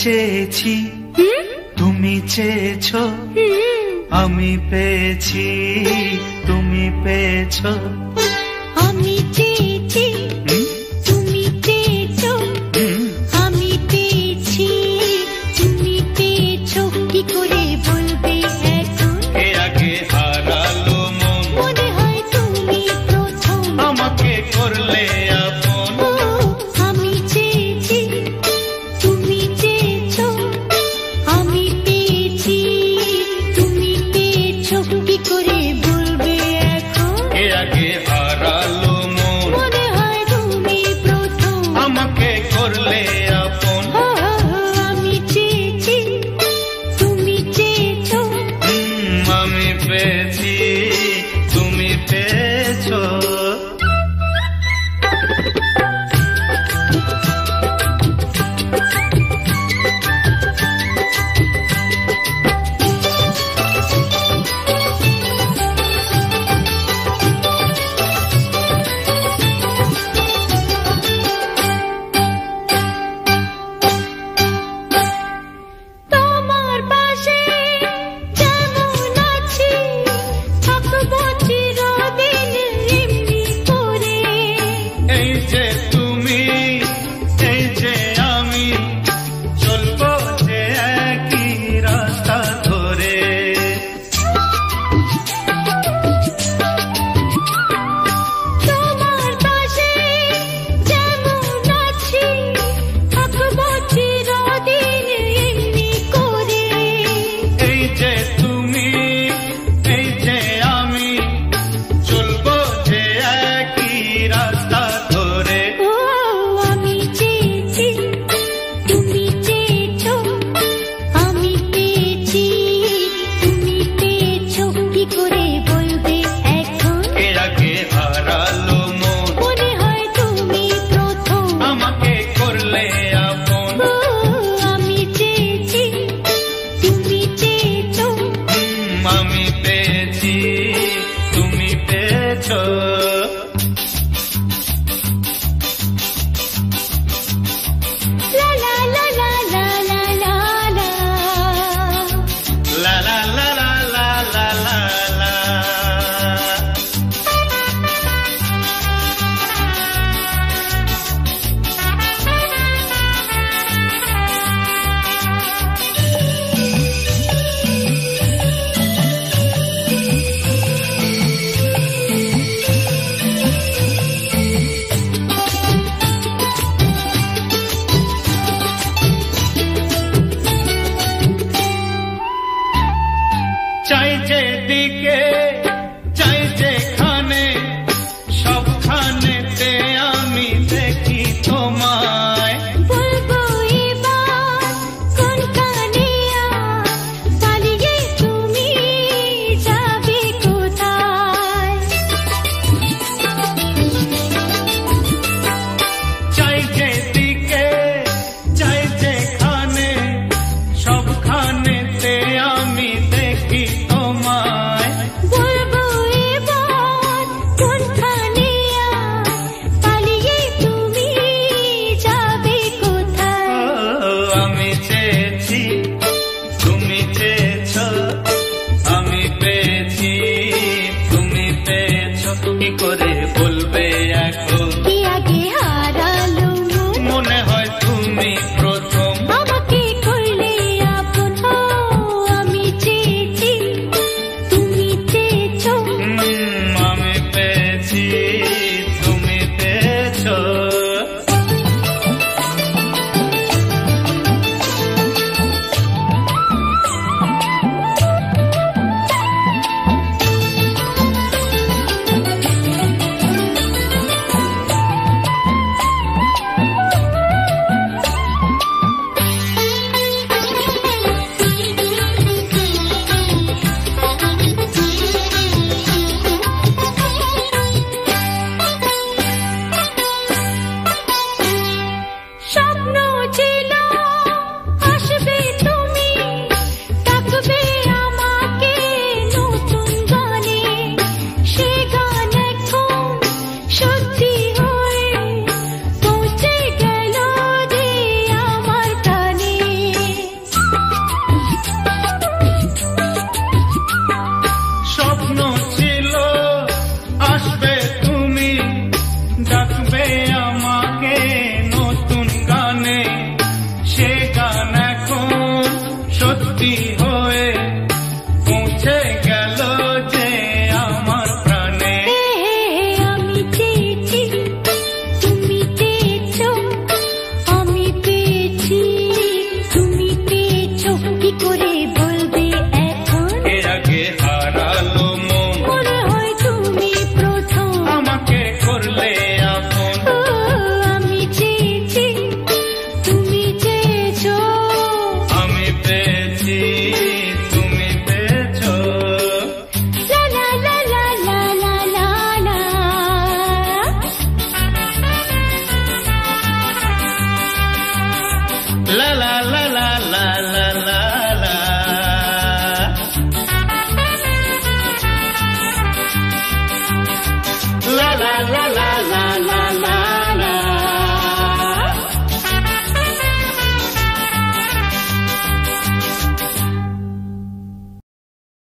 চেয়েছি, তুমি চেয়েছো, আমি পেয়েছি, তুমি পেয়েছো। আমি চেয়েছি, তুমি চেয়েছো, আমি পেয়েছি, তুমি পেয়েছো। কি করে বলবে এখন? এ আগে হারালো মন, মনে হয় তুমি প্রথম আমাকে করলে আপন। ও আমি চেয়েছি, তুমি চেয়েছো, আমি পেয়েছি, তুমি পেয়েছো। কি করে বলবে এখন? এ আগে হারালো মন, মনে হয় তুমি প্রথম আমাকে করলে আপন। ও আমি চেয়েছি, তুমি চেয়েছো। আমি পেয়েছি, তুমি পেয়েছো। তোমার পাশে যেমন আছি, থাকবো চিরদিন এমনি করে। এই যে তুমি, এই যে আমি, চলবো যে একই রাস্তা ধরে। তোমার পাশে যেমন আছি, থাকবো চিরদিন এমনি করে। এই যে তুমি, এই যে আমি, চলবো যে একই রাস্তা ধরে। ও আমি চেয়েছি, তুমি চেয়েছো, আমি পেয়েছি, তুমি পেয়েছো। কি করে বলবে এখন? এর আগে হারালো মন, মনে হয় তুমি প্রথম আমাকে করলে আপন। ও আমি চেয়েছি, তুমি চেয়েছো। আমি পেয়েছি, তুমি পেয়েছো। লা লা লা লা লা লা লা লা। লা লা লা লা লা লা লা লা। চাই যেদিকে, চাই যেখানে, সবখানেতে আমি দেখি তোমায়। বলবো এবার কোনখানে আর পালিয়ে তুমি যাবে কোথায়? চাই যেদিকে, চাই যেখানে, সবখানেতে আমি দেখি তোমায়। বলবো এবার কোনখানে আর পালিয়ে তুমি যাবে কোথায়? ও আমি চেয়েছি, তুমি চেয়েছো, আমি পেয়েছি, তুমি পেয়েছো। কি করে বলবো